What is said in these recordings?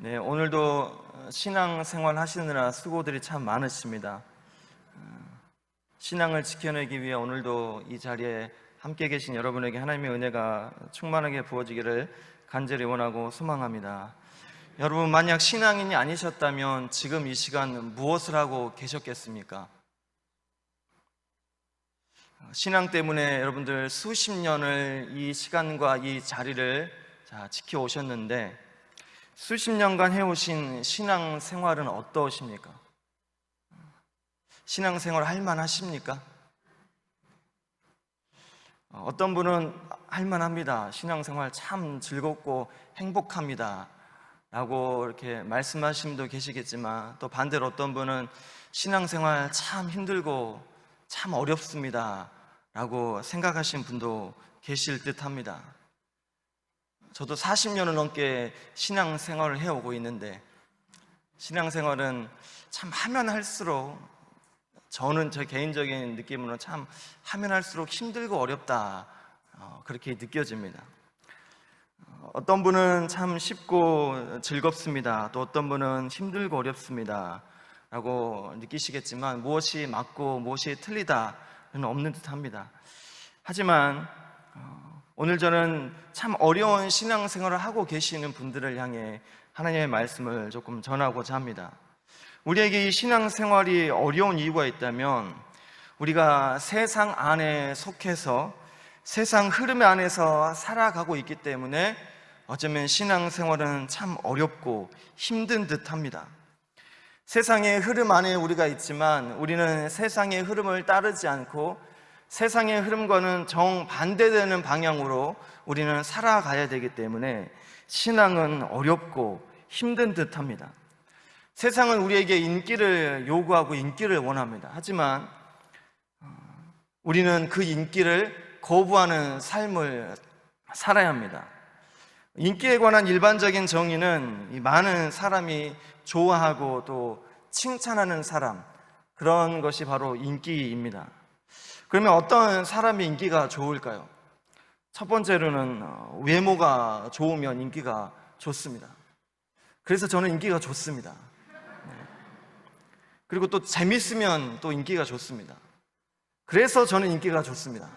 네, 오늘도 신앙생활 하시느라 수고들이 참 많으십니다. 신앙을 지켜내기 위해 오늘도 이 자리에 함께 계신 여러분에게 하나님의 은혜가 충만하게 부어지기를 간절히 원하고 소망합니다. 여러분, 만약 신앙인이 아니셨다면 지금 이 시간 무엇을 하고 계셨겠습니까? 신앙 때문에 여러분들 수십 년을 이 시간과 이 자리를 지켜오셨는데 수십 년간 해오신 신앙 생활은 어떠십니까? 신앙 생활 할만하십니까? 어떤 분은 할만합니다. 신앙 생활 참 즐겁고 행복합니다 라고 이렇게 말씀하시는 분도 계시겠지만, 또 반대로 어떤 분은 신앙 생활 참 힘들고 참 어렵습니다 라고 생각하시는 분도 계실 듯 합니다. 저도 40년을 넘게 신앙생활을 해오고 있는데, 신앙생활은 참 하면 할수록, 저는 제 개인적인 느낌으로는 참 하면 할수록 힘들고 어렵다, 그렇게 느껴집니다. 어떤 분은 참 쉽고 즐겁습니다, 또 어떤 분은 힘들고 어렵습니다 라고 느끼시겠지만, 무엇이 맞고 무엇이 틀리다는 없는 듯 합니다. 하지만 오늘 저는 참 어려운 신앙생활을 하고 계시는 분들을 향해 하나님의 말씀을 조금 전하고자 합니다. 우리에게 이 신앙생활이 어려운 이유가 있다면, 우리가 세상 안에 속해서 세상 흐름 안에서 살아가고 있기 때문에 어쩌면 신앙생활은 참 어렵고 힘든 듯 합니다. 세상의 흐름 안에 우리가 있지만 우리는 세상의 흐름을 따르지 않고 세상의 흐름과는 정반대되는 방향으로 우리는 살아가야 되기 때문에 신앙은 어렵고 힘든 듯 합니다. 세상은 우리에게 인기를 요구하고 인기를 원합니다. 하지만 우리는 그 인기를 거부하는 삶을 살아야 합니다. 인기에 관한 일반적인 정의는 많은 사람이 좋아하고 또 칭찬하는 사람, 그런 것이 바로 인기입니다. 그러면 어떤 사람의 인기가 좋을까요? 첫 번째로는 외모가 좋으면 인기가 좋습니다. 그래서 저는 인기가 좋습니다. 그리고 또 재밌으면 또 인기가 좋습니다. 그래서 저는 인기가 좋습니다.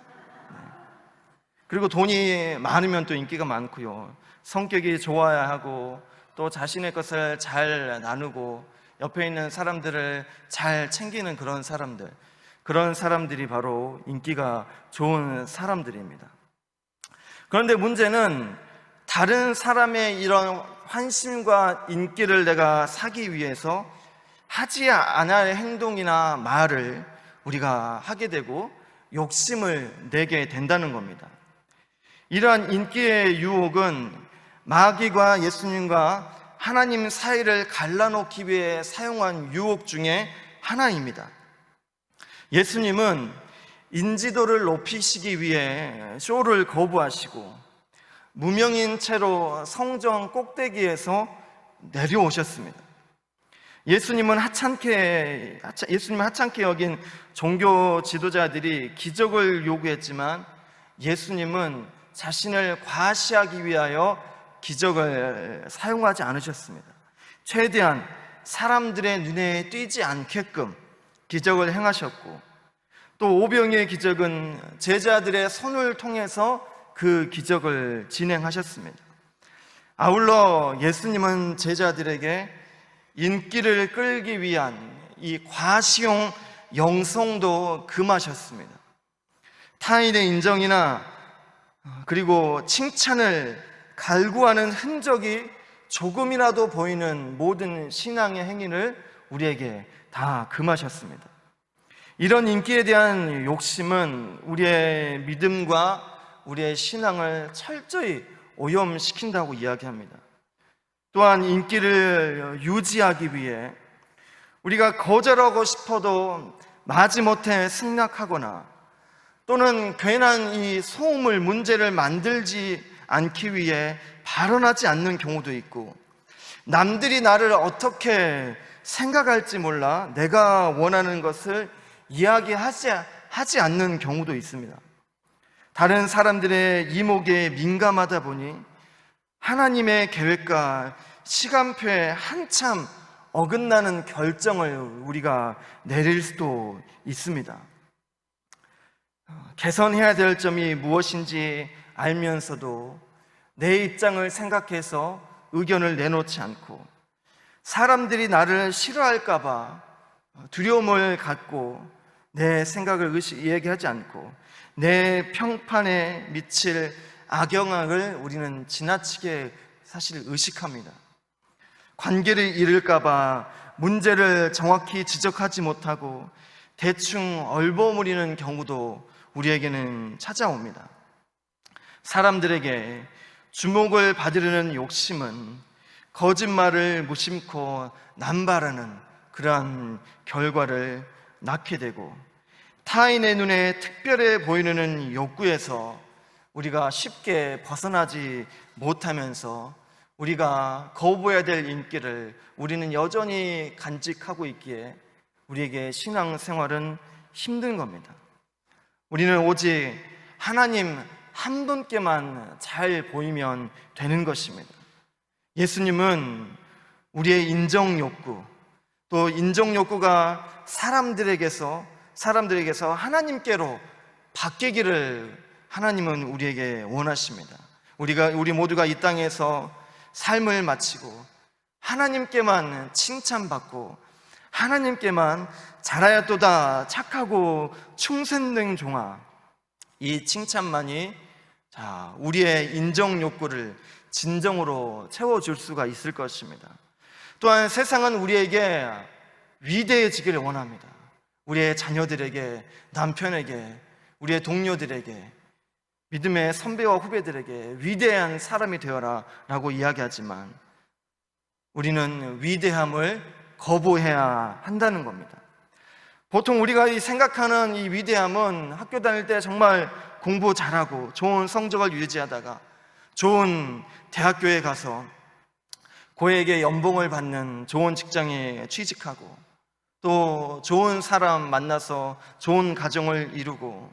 그리고 돈이 많으면 또 인기가 많고요. 성격이 좋아야 하고 또 자신의 것을 잘 나누고 옆에 있는 사람들을 잘 챙기는 그런 사람들이 바로 인기가 좋은 사람들입니다. 그런데 문제는 다른 사람의 이런 환심과 인기를 내가 사기 위해서 하지 않아야 할 행동이나 말을 우리가 하게 되고 욕심을 내게 된다는 겁니다. 이러한 인기의 유혹은 마귀가 예수님과 하나님 사이를 갈라놓기 위해 사용한 유혹 중에 하나입니다. 예수님은 인지도를 높이시기 위해 쇼를 거부하시고 무명인 채로 성전 꼭대기에서 내려오셨습니다. 예수님은 하찮게 여긴 종교 지도자들이 기적을 요구했지만, 예수님은 자신을 과시하기 위하여 기적을 사용하지 않으셨습니다. 최대한 사람들의 눈에 띄지 않게끔 기적을 행하셨고, 또 오병이의 기적은 제자들의 손을 통해서 그 기적을 진행하셨습니다. 아울러 예수님은 제자들에게 인기를 끌기 위한 이 과시용 영성도 금하셨습니다. 타인의 인정이나 그리고 칭찬을 갈구하는 흔적이 조금이라도 보이는 모든 신앙의 행위를 우리에게 다 금하셨습니다. 이런 인기에 대한 욕심은 우리의 믿음과 우리의 신앙을 철저히 오염시킨다고 이야기합니다. 또한 인기를 유지하기 위해 우리가 거절하고 싶어도 마지못해 승낙하거나, 또는 괜한 이 소음을 문제를 만들지 않기 위해 발언하지 않는 경우도 있고, 남들이 나를 어떻게 생각할지 몰라 내가 원하는 것을 이야기하지 않는 경우도 있습니다. 다른 사람들의 이목에 민감하다 보니 하나님의 계획과 시간표에 한참 어긋나는 결정을 우리가 내릴 수도 있습니다. 개선해야 될 점이 무엇인지 알면서도 내 입장을 생각해서 의견을 내놓지 않고, 사람들이 나를 싫어할까봐 두려움을 갖고 내 생각을 얘기하지 않고 내 평판에 미칠 악영향을 우리는 지나치게 사실 의식합니다. 관계를 잃을까봐 문제를 정확히 지적하지 못하고 대충 얼버무리는 경우도 우리에게는 찾아옵니다. 사람들에게 주목을 받으려는 욕심은 거짓말을 무심코 남발하는 그러한 결과를 낳게 되고, 타인의 눈에 특별해 보이는 욕구에서 우리가 쉽게 벗어나지 못하면서 우리가 거부해야 될 인기를 우리는 여전히 간직하고 있기에 우리에게 신앙생활은 힘든 겁니다. 우리는 오직 하나님 한 분께만 잘 보이면 되는 것입니다. 예수님은 우리의 인정 욕구, 또 인정 욕구가 사람들에게서 하나님께로 바뀌기를 하나님은 우리에게 원하십니다. 우리 모두가 이 땅에서 삶을 마치고 하나님께만 칭찬받고 하나님께만 잘하였도다 착하고 충성된 종아, 이 칭찬만이 우리의 인정 욕구를 진정으로 채워줄 수가 있을 것입니다. 또한 세상은 우리에게 위대해지기를 원합니다. 우리의 자녀들에게, 남편에게, 우리의 동료들에게, 믿음의 선배와 후배들에게 위대한 사람이 되어라 라고 이야기하지만 우리는 위대함을 거부해야 한다는 겁니다. 보통 우리가 생각하는 이 위대함은 학교 다닐 때 정말 공부 잘하고 좋은 성적을 유지하다가 좋은 대학교에 가서 고액의 연봉을 받는 좋은 직장에 취직하고 또 좋은 사람 만나서 좋은 가정을 이루고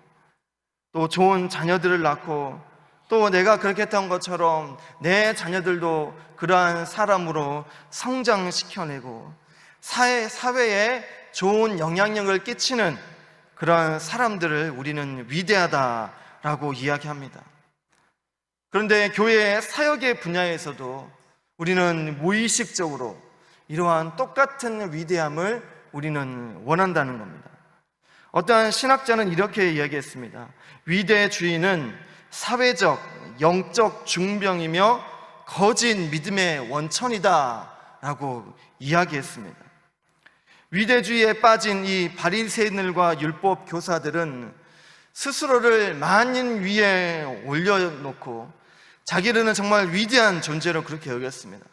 또 좋은 자녀들을 낳고 또 내가 그렇게 했던 것처럼 내 자녀들도 그러한 사람으로 성장시켜내고 사회에 좋은 영향력을 끼치는 그러한 사람들을 우리는 위대하다라고 이야기합니다. 그런데 교회의 사역의 분야에서도 우리는 무의식적으로 이러한 똑같은 위대함을 우리는 원한다는 겁니다. 어떠한 신학자는 이렇게 이야기했습니다. 위대주의는 사회적, 영적 중병이며 거짓 믿음의 원천이다 라고 이야기했습니다. 위대주의에 빠진 이 바리새인들과 율법 교사들은 스스로를 만인 위에 올려놓고 자기들은 정말 위대한 존재로 그렇게 여겼습니다.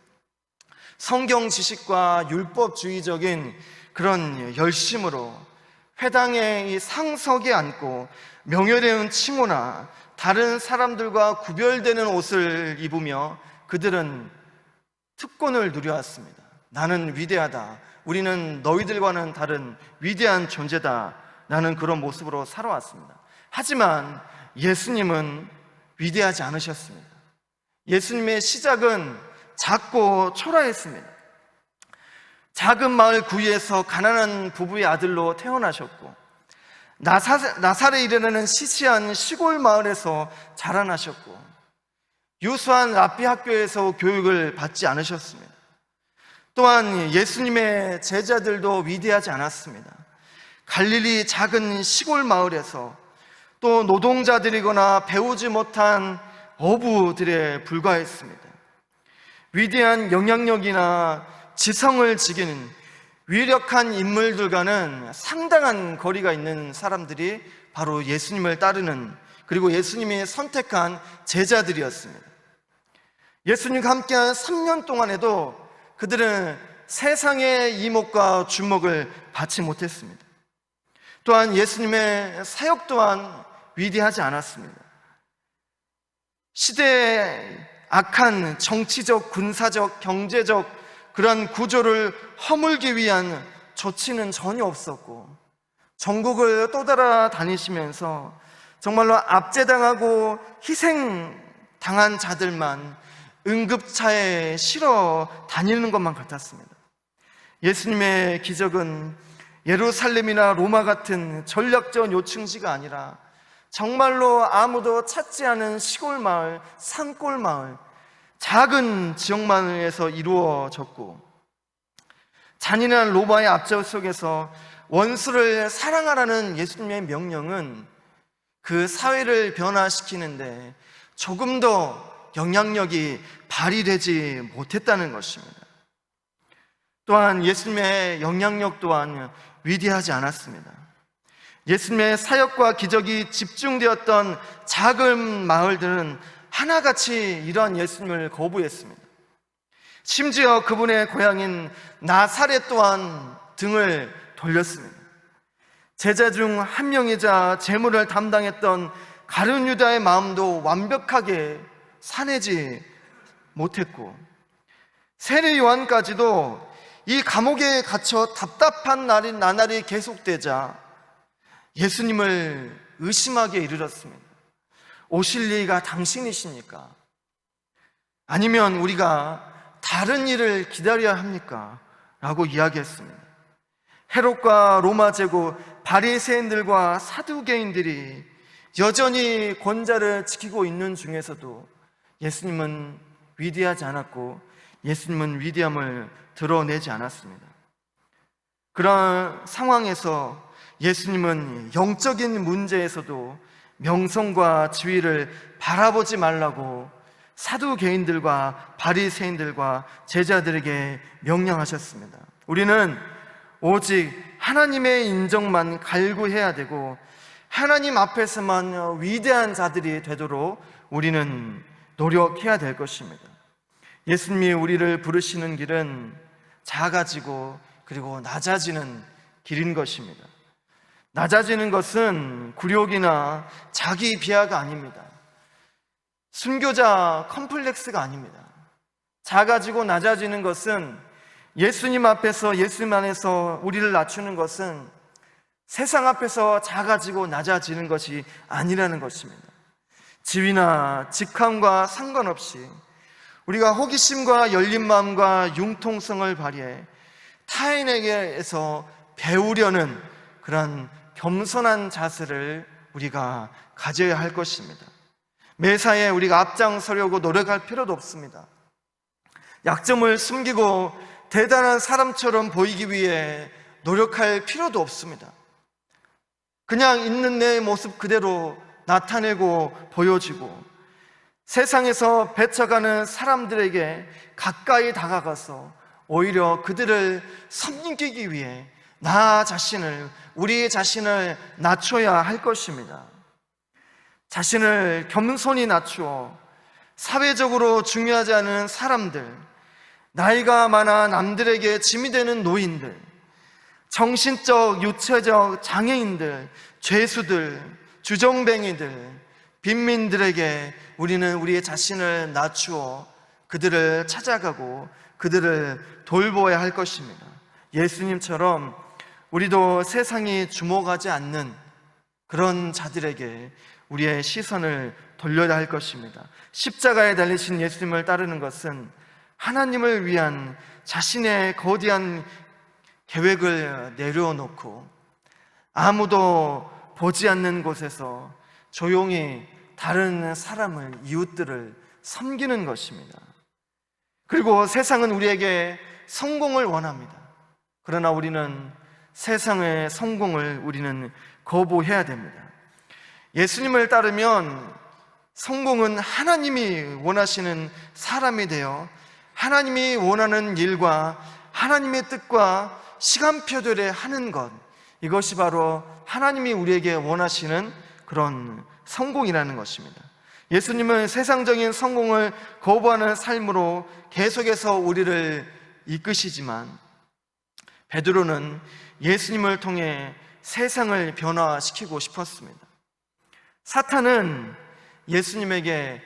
성경 지식과 율법주의적인 그런 열심으로 회당의 이 상석에 앉고 명예로운 칭호나 다른 사람들과 구별되는 옷을 입으며 그들은 특권을 누려왔습니다. 나는 위대하다. 우리는 너희들과는 다른 위대한 존재다. 라는 그런 모습으로 살아왔습니다. 하지만 예수님은 위대하지 않으셨습니다. 예수님의 시작은 작고 초라했습니다. 작은 마을 구유에서 가난한 부부의 아들로 태어나셨고 나사렛이라는 시시한 시골 마을에서 자라나셨고 유수한 랍비 학교에서 교육을 받지 않으셨습니다. 또한 예수님의 제자들도 위대하지 않았습니다. 갈릴리 작은 시골 마을에서 또 노동자들이거나 배우지 못한 어부들에 불과했습니다. 위대한 영향력이나 지성을 지기는 위력한 인물들과는 상당한 거리가 있는 사람들이 바로 예수님을 따르는, 그리고 예수님이 선택한 제자들이었습니다. 예수님과 함께한 3년 동안에도 그들은 세상의 이목과 주목을 받지 못했습니다. 또한 예수님의 사역 또한 위대하지 않았습니다. 시대의 악한 정치적, 군사적, 경제적 그런 구조를 허물기 위한 조치는 전혀 없었고 전국을 떠돌아 다니시면서 정말로 압제당하고 희생당한 자들만 응급차에 실어 다니는 것만 같았습니다. 예수님의 기적은 예루살렘이나 로마 같은 전략적 요충지가 아니라 정말로 아무도 찾지 않은 시골 마을, 산골 마을, 작은 지역만에서 이루어졌고, 잔인한 로마의 압제 속에서 원수를 사랑하라는 예수님의 명령은 그 사회를 변화시키는데 조금 더 영향력이 발휘되지 못했다는 것입니다. 또한 예수님의 영향력 또한 위대하지 않았습니다. 예수님의 사역과 기적이 집중되었던 작은 마을들은 하나같이 이러한 예수님을 거부했습니다. 심지어 그분의 고향인 나사렛 또한 등을 돌렸습니다. 제자 중 한 명이자 제물을 담당했던 가룟 유다의 마음도 완벽하게 사내지 못했고, 세례 요한까지도 이 감옥에 갇혀 답답한 나날이 계속되자 예수님을 의심하게 이르렀습니다. 오실 리가 당신이십니까? 아니면 우리가 다른 일을 기다려야 합니까? 라고 이야기했습니다. 헤롯과 로마 제국, 바리새인들과 사두개인들이 여전히 권자를 지키고 있는 중에서도 예수님은 위대하지 않았고 예수님은 위대함을 드러내지 않았습니다. 그런 상황에서 예수님은 영적인 문제에서도 명성과 지위를 바라보지 말라고 사두개인들과 바리새인들과 제자들에게 명령하셨습니다. 우리는 오직 하나님의 인정만 갈구해야 되고 하나님 앞에서만 위대한 자들이 되도록 우리는 노력해야 될 것입니다. 예수님이 우리를 부르시는 길은 작아지고 그리고 낮아지는 길인 것입니다. 낮아지는 것은 굴욕이나 자기 비하가 아닙니다. 순교자 컴플렉스가 아닙니다. 작아지고 낮아지는 것은 예수님 앞에서, 예수님 안에서 우리를 낮추는 것은 세상 앞에서 작아지고 낮아지는 것이 아니라는 것입니다. 지위나 직함과 상관없이 우리가 호기심과 열린 마음과 융통성을 발휘해 타인에게서 배우려는 그런 겸손한 자세를 우리가 가져야 할 것입니다. 매사에 우리가 앞장서려고 노력할 필요도 없습니다. 약점을 숨기고 대단한 사람처럼 보이기 위해 노력할 필요도 없습니다. 그냥 있는 내 모습 그대로 나타내고 보여주고 세상에서 배쳐가는 사람들에게 가까이 다가가서 오히려 그들을 섬기기 위해 우리 자신을 낮춰야 할 것입니다. 자신을 겸손히 낮추어 사회적으로 중요하지 않은 사람들, 나이가 많아 남들에게 짐이 되는 노인들, 정신적, 육체적 장애인들, 죄수들, 주정뱅이들, 빈민들에게 우리는 우리의 자신을 낮추어 그들을 찾아가고 그들을 돌보아야 할 것입니다. 예수님처럼 우리도 세상이 주목하지 않는 그런 자들에게 우리의 시선을 돌려야 할 것입니다. 십자가에 달리신 예수님을 따르는 것은 하나님을 위한 자신의 거대한 계획을 내려놓고 아무도 보지 않는 곳에서 조용히 다른 사람을, 이웃들을 섬기는 것입니다. 그리고 세상은 우리에게 성공을 원합니다. 그러나 우리는 세상의 성공을 우리는 거부해야 됩니다. 예수님을 따르면 성공은 하나님이 원하시는 사람이 되어 하나님이 원하는 일과 하나님의 뜻과 시간표대로 하는 것, 이것이 바로 하나님이 우리에게 원하시는 그런 성공이라는 것입니다. 예수님은 세상적인 성공을 거부하는 삶으로 계속해서 우리를 이끄시지만 베드로는 예수님을 통해 세상을 변화시키고 싶었습니다. 사탄은 예수님에게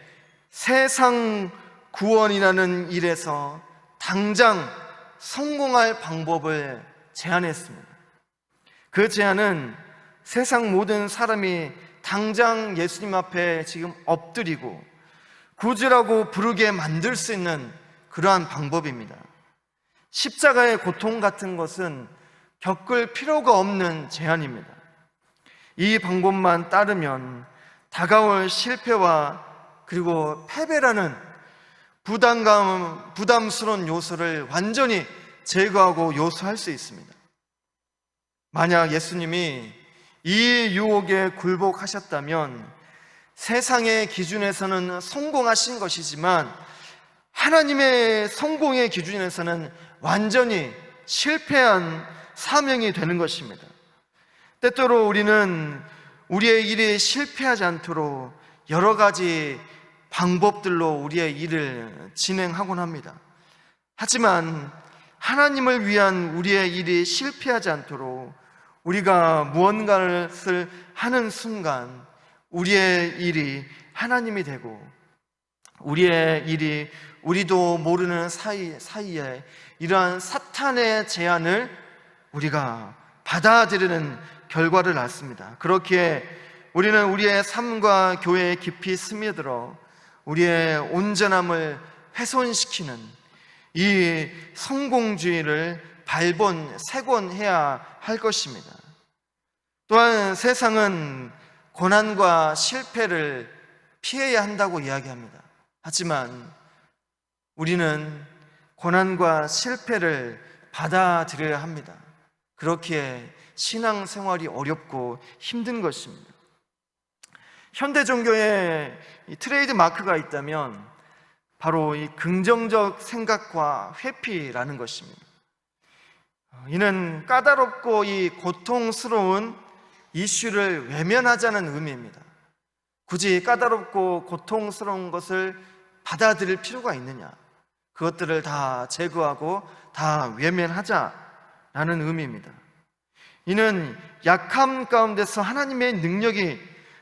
세상 구원이라는 일에서 당장 성공할 방법을 제안했습니다. 그 제안은 세상 모든 사람이 당장 예수님 앞에 지금 엎드리고 구주라고 부르게 만들 수 있는 그러한 방법입니다. 십자가의 고통 같은 것은 겪을 필요가 없는 제한입니다. 이 방법만 따르면 다가올 실패와 그리고 패배라는 부담스러운 요소를 완전히 제거하고 요소할 수 있습니다. 만약 예수님이 이 유혹에 굴복하셨다면 세상의 기준에서는 성공하신 것이지만 하나님의 성공의 기준에서는 완전히 실패한 사명이 되는 것입니다. 때때로 우리는 우리의 일이 실패하지 않도록 여러 가지 방법들로 우리의 일을 진행하곤 합니다. 하지만 하나님을 위한 우리의 일이 실패하지 않도록 우리가 무언가를 하는 순간 우리의 일이 하나님이 되고 우리의 일이 우리도 모르는 사이에 이러한 사탄의 제안을 우리가 받아들이는 결과를 낳습니다. 그렇게 우리는 우리의 삶과 교회에 깊이 스며들어 우리의 온전함을 훼손시키는 이 성공주의를 세곤해야 할 것입니다. 또한 세상은 고난과 실패를 피해야 한다고 이야기합니다. 하지만 우리는 고난과 실패를 받아들여야 합니다. 그렇기에 신앙생활이 어렵고 힘든 것입니다. 현대 종교에 트레이드 마크가 있다면 바로 이 긍정적 생각과 회피라는 것입니다. 이는 까다롭고 이 고통스러운 이슈를 외면하자는 의미입니다. 굳이 까다롭고 고통스러운 것을 받아들일 필요가 있느냐? 그것들을 다 제거하고 다 외면하자라는 의미입니다. 이는 약함 가운데서 하나님의 능력이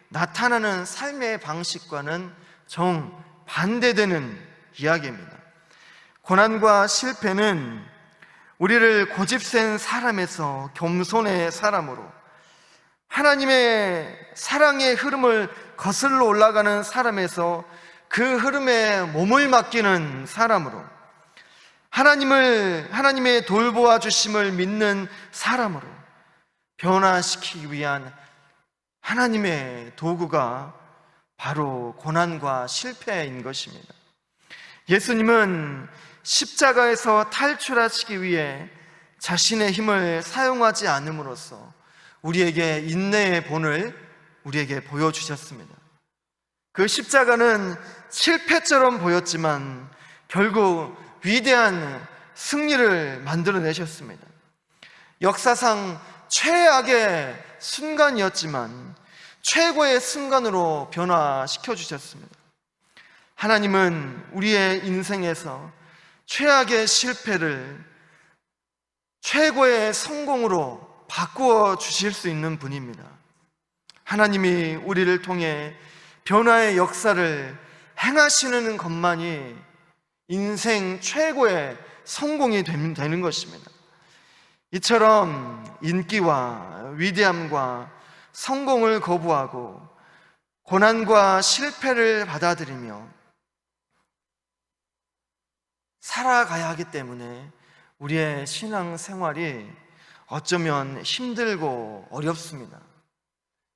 나타나는 삶의 방식과는 정반대되는 이야기입니다. 고난과 실패는 우리를 고집센 사람에서 겸손의 사람으로, 하나님의 사랑의 흐름을 거슬러 올라가는 사람에서 그 흐름에 몸을 맡기는 사람으로, 하나님의 돌보아 주심을 믿는 사람으로 변화시키기 위한 하나님의 도구가 바로 고난과 실패인 것입니다. 예수님은 십자가에서 탈출하시기 위해 자신의 힘을 사용하지 않음으로써 우리에게 인내의 본을 우리에게 보여주셨습니다. 그 십자가는 실패처럼 보였지만 결국 위대한 승리를 만들어내셨습니다. 역사상 최악의 순간이었지만 최고의 순간으로 변화시켜 주셨습니다. 하나님은 우리의 인생에서 최악의 실패를 최고의 성공으로 바꾸어 주실 수 있는 분입니다. 하나님이 우리를 통해 변화의 역사를 행하시는 것만이 인생 최고의 성공이 되는 것입니다. 이처럼 인기와 위대함과 성공을 거부하고 고난과 실패를 받아들이며 살아가야 하기 때문에 우리의 신앙생활이 어쩌면 힘들고 어렵습니다.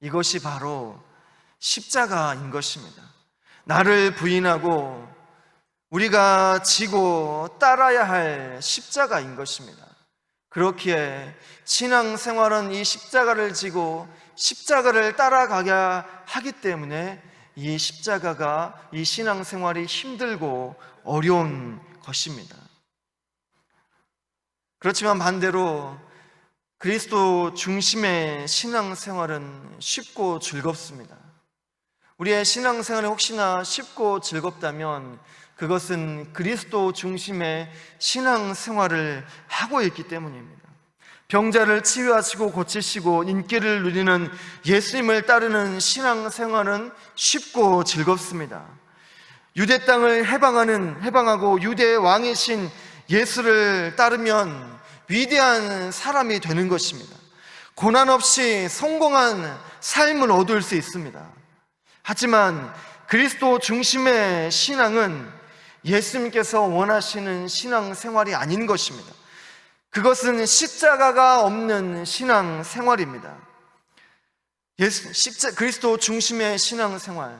이것이 바로 십자가인 것입니다. 나를 부인하고 우리가 지고 따라야 할 십자가인 것입니다. 그렇기에 신앙생활은 이 십자가를 지고 십자가를 따라가야 하기 때문에 이 십자가가 이 신앙생활이 힘들고 어려운 것입니다. 그렇지만 반대로 그리스도 중심의 신앙생활은 쉽고 즐겁습니다. 우리의 신앙생활이 혹시나 쉽고 즐겁다면 그것은 그리스도 중심의 신앙생활을 하고 있기 때문입니다. 병자를 치유하시고 고치시고 인기를 누리는 예수님을 따르는 신앙생활은 쉽고 즐겁습니다. 유대 땅을 해방하고 유대의 왕이신 예수를 따르면 위대한 사람이 되는 것입니다. 고난 없이 성공한 삶을 얻을 수 있습니다. 하지만 그리스도 중심의 신앙은 예수님께서 원하시는 신앙 생활이 아닌 것입니다. 그것은 십자가가 없는 신앙 생활입니다. 그리스도 중심의 신앙 생활,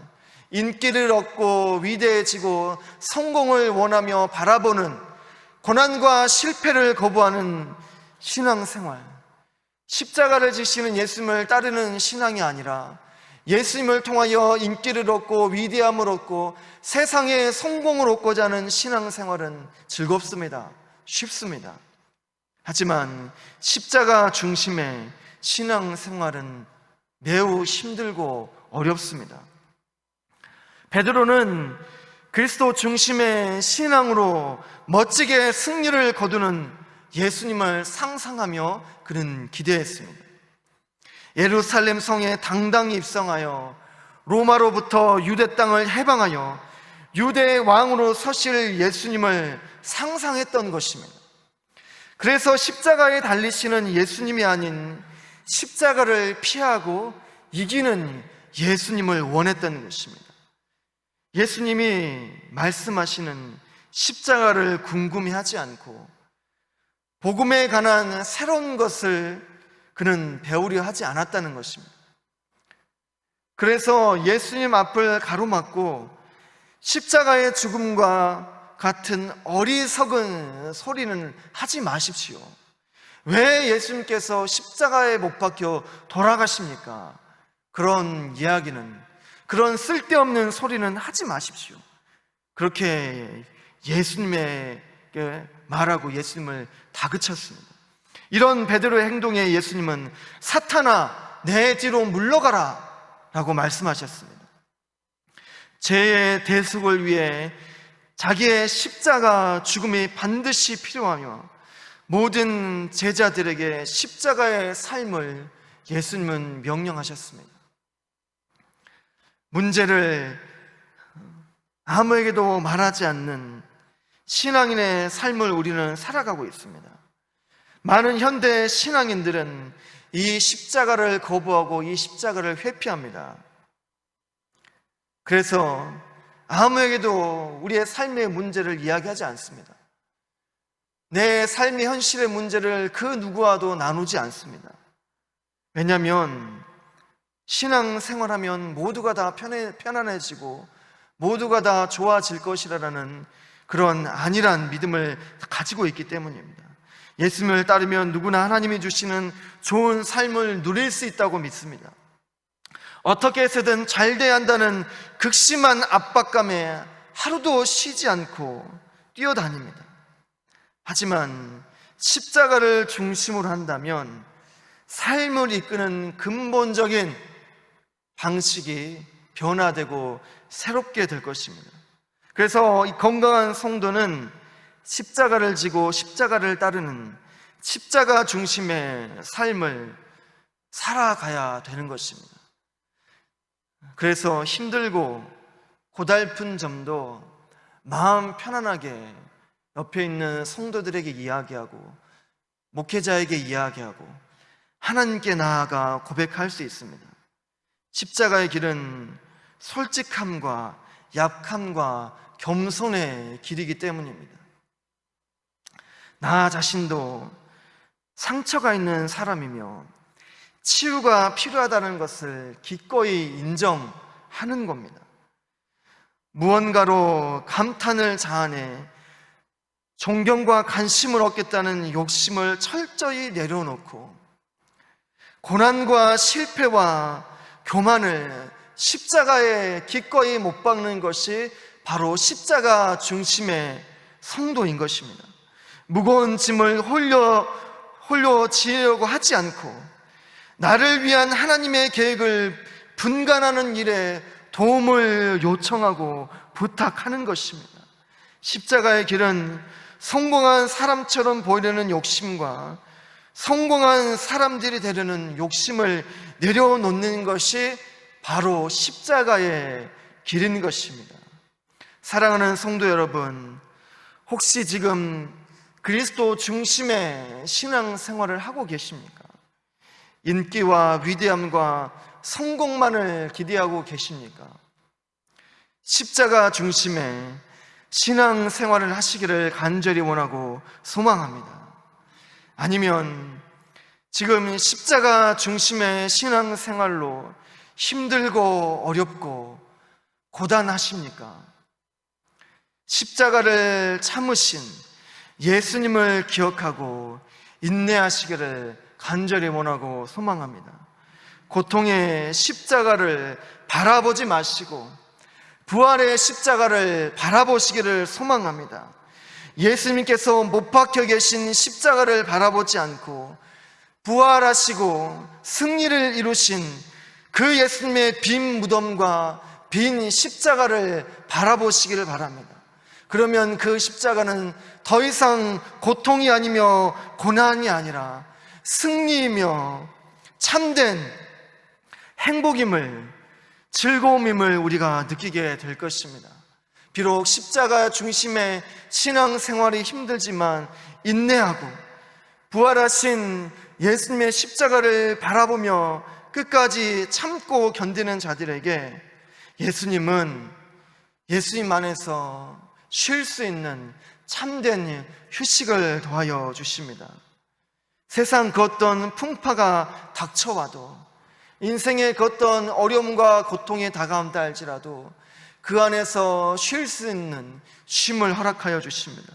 인기를 얻고 위대해지고 성공을 원하며 바라보는 고난과 실패를 거부하는 신앙 생활, 십자가를 지시는 예수님을 따르는 신앙이 아니라 예수님을 통하여 인기를 얻고 위대함을 얻고 세상의 성공을 얻고자 하는 신앙 생활은 즐겁습니다. 쉽습니다. 하지만 십자가 중심의 신앙 생활은 매우 힘들고 어렵습니다. 베드로는 그리스도 중심의 신앙으로 멋지게 승리를 거두는 예수님을 상상하며 그는 기대했습니다. 예루살렘 성에 당당히 입성하여 로마로부터 유대 땅을 해방하여 유대의 왕으로 서실 예수님을 상상했던 것입니다. 그래서 십자가에 달리시는 예수님이 아닌 십자가를 피하고 이기는 예수님을 원했던 것입니다. 예수님이 말씀하시는 십자가를 궁금해하지 않고 복음에 관한 새로운 것을 그는 배우려 하지 않았다는 것입니다. 그래서 예수님 앞을 가로막고 십자가의 죽음과 같은 어리석은 소리는 하지 마십시오. 왜 예수님께서 십자가에 못 박혀 돌아가십니까? 그런 이야기는, 그런 쓸데없는 소리는 하지 마십시오. 그렇게 예수님에게 말하고 예수님을 다그쳤습니다. 이런 베드로의 행동에 예수님은 사탄아 내 뒤로 물러가라 라고 말씀하셨습니다. 죄의 대속을 위해 자기의 십자가 죽음이 반드시 필요하며 모든 제자들에게 십자가의 삶을 예수님은 명령하셨습니다. 문제를 아무에게도 말하지 않는 신앙인의 삶을 우리는 살아가고 있습니다. 많은 현대 신앙인들은 이 십자가를 거부하고 이 십자가를 회피합니다. 그래서 아무에게도 우리의 삶의 문제를 이야기하지 않습니다. 내 삶의 현실의 문제를 그 누구와도 나누지 않습니다. 왜냐하면 신앙 생활하면 모두가 다 편안해지고 모두가 다 좋아질 것이라는 그런 안일한 믿음을 가지고 있기 때문입니다. 예수님을 따르면 누구나 하나님이 주시는 좋은 삶을 누릴 수 있다고 믿습니다. 어떻게 해서든 잘 돼야 한다는 극심한 압박감에 하루도 쉬지 않고 뛰어다닙니다. 하지만 십자가를 중심으로 한다면 삶을 이끄는 근본적인 방식이 변화되고 새롭게 될 것입니다. 그래서 이 건강한 성도는 십자가를 지고 십자가를 따르는 십자가 중심의 삶을 살아가야 되는 것입니다. 그래서 힘들고 고달픈 점도 마음 편안하게 옆에 있는 성도들에게 이야기하고 목회자에게 이야기하고 하나님께 나아가 고백할 수 있습니다. 십자가의 길은 솔직함과 약함과 겸손의 길이기 때문입니다. 나 자신도 상처가 있는 사람이며 치유가 필요하다는 것을 기꺼이 인정하는 겁니다. 무언가로 감탄을 자아내 존경과 관심을 얻겠다는 욕심을 철저히 내려놓고 고난과 실패와 교만을 십자가에 기꺼이 못 박는 것이 바로 십자가 중심의 성도인 것입니다. 무거운 짐을 홀려 지으려고 하지 않고 나를 위한 하나님의 계획을 분간하는 일에 도움을 요청하고 부탁하는 것입니다. 십자가의 길은 성공한 사람처럼 보이려는 욕심과 성공한 사람들이 되려는 욕심을 내려놓는 것이 바로 십자가의 길인 것입니다. 사랑하는 성도 여러분, 혹시 지금 그리스도 중심의 신앙생활을 하고 계십니까? 인기와 위대함과 성공만을 기대하고 계십니까? 십자가 중심의 신앙 생활을 하시기를 간절히 원하고 소망합니다. 아니면 지금 십자가 중심의 신앙 생활로 힘들고 어렵고 고단하십니까? 십자가를 참으신 예수님을 기억하고 인내하시기를 간절히 원하고 소망합니다. 고통의 십자가를 바라보지 마시고 부활의 십자가를 바라보시기를 소망합니다. 예수님께서 못 박혀 계신 십자가를 바라보지 않고 부활하시고 승리를 이루신 그 예수님의 빈 무덤과 빈 십자가를 바라보시기를 바랍니다. 그러면 그 십자가는 더 이상 고통이 아니며 고난이 아니라 승리이며 참된 행복임을, 즐거움임을 우리가 느끼게 될 것입니다. 비록 십자가 중심의 신앙생활이 힘들지만 인내하고 부활하신 예수님의 십자가를 바라보며 끝까지 참고 견디는 자들에게 예수님은 예수님 안에서 쉴 수 있는 참된 휴식을 더하여 주십니다. 세상 그 어떤 풍파가 닥쳐와도, 인생의 그 어떤 어려움과 고통이 다가온다 할지라도 그 안에서 쉴 수 있는 쉼을 허락하여 주십니다.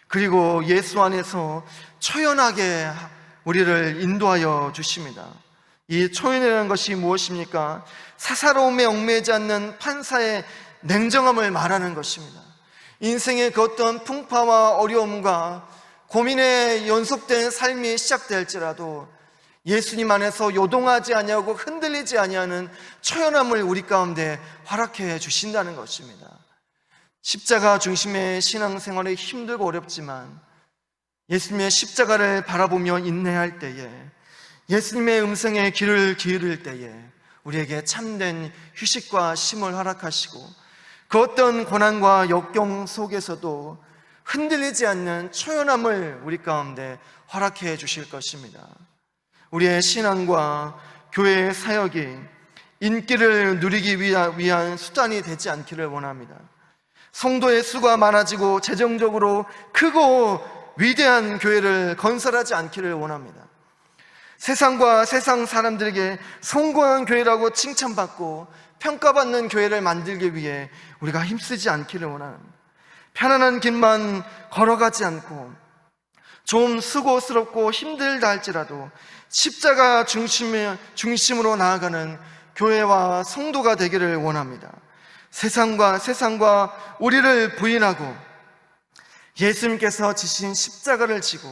그리고 예수 안에서 초연하게 우리를 인도하여 주십니다. 이 초연이라는 것이 무엇입니까? 사사로움에 얽매이지 않는 판사의 냉정함을 말하는 것입니다. 인생의 그 어떤 풍파와 어려움과 고민에 연속된 삶이 시작될지라도 예수님 안에서 요동하지 아니하고 흔들리지 아니하는 초연함을 우리 가운데 허락해 주신다는 것입니다. 십자가 중심의 신앙생활이 힘들고 어렵지만 예수님의 십자가를 바라보며 인내할 때에, 예수님의 음성에 귀를 기울일 때에 우리에게 참된 휴식과 쉼을 허락하시고 그 어떤 고난과 역경 속에서도 흔들리지 않는 초연함을 우리 가운데 허락해 주실 것입니다. 우리의 신앙과 교회의 사역이 인기를 누리기 위한 수단이 되지 않기를 원합니다. 성도의 수가 많아지고 재정적으로 크고 위대한 교회를 건설하지 않기를 원합니다. 세상과 세상 사람들에게 성공한 교회라고 칭찬받고 평가받는 교회를 만들기 위해 우리가 힘쓰지 않기를 원합니다. 편안한 길만 걸어가지 않고 좀 수고스럽고 힘들다 할지라도 십자가 중심으로 나아가는 교회와 성도가 되기를 원합니다. 세상과 우리를 부인하고 예수님께서 지신 십자가를 지고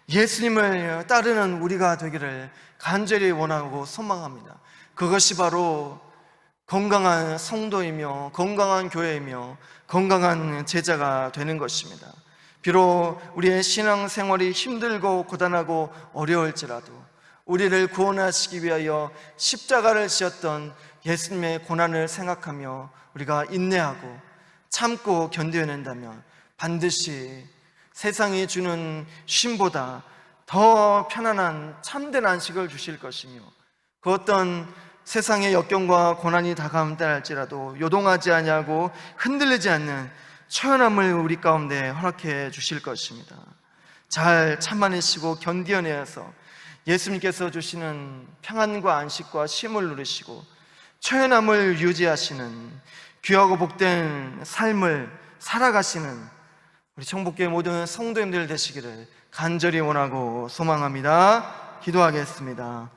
예수님을 따르는 우리가 되기를 간절히 원하고 소망합니다. 그것이 바로 건강한 성도이며 건강한 교회이며 건강한 제자가 되는 것입니다. 비록 우리의 신앙생활이 힘들고 고단하고 어려울지라도 우리를 구원하시기 위하여 십자가를 지었던 예수님의 고난을 생각하며 우리가 인내하고 참고 견뎌낸다면 반드시 세상이 주는 쉼보다 더 편안한 참된 안식을 주실 것이며 그 어떤 세상의 역경과 고난이 다가온다 할지라도 요동하지 아니하고 흔들리지 않는 초연함을 우리 가운데 허락해 주실 것입니다. 잘 참아내시고 견디어내어서 예수님께서 주시는 평안과 안식과 쉼을 누리시고 초연함을 유지하시는 귀하고 복된 삶을 살아가시는 우리 청복교회 모든 성도님들 되시기를 간절히 원하고 소망합니다. 기도하겠습니다.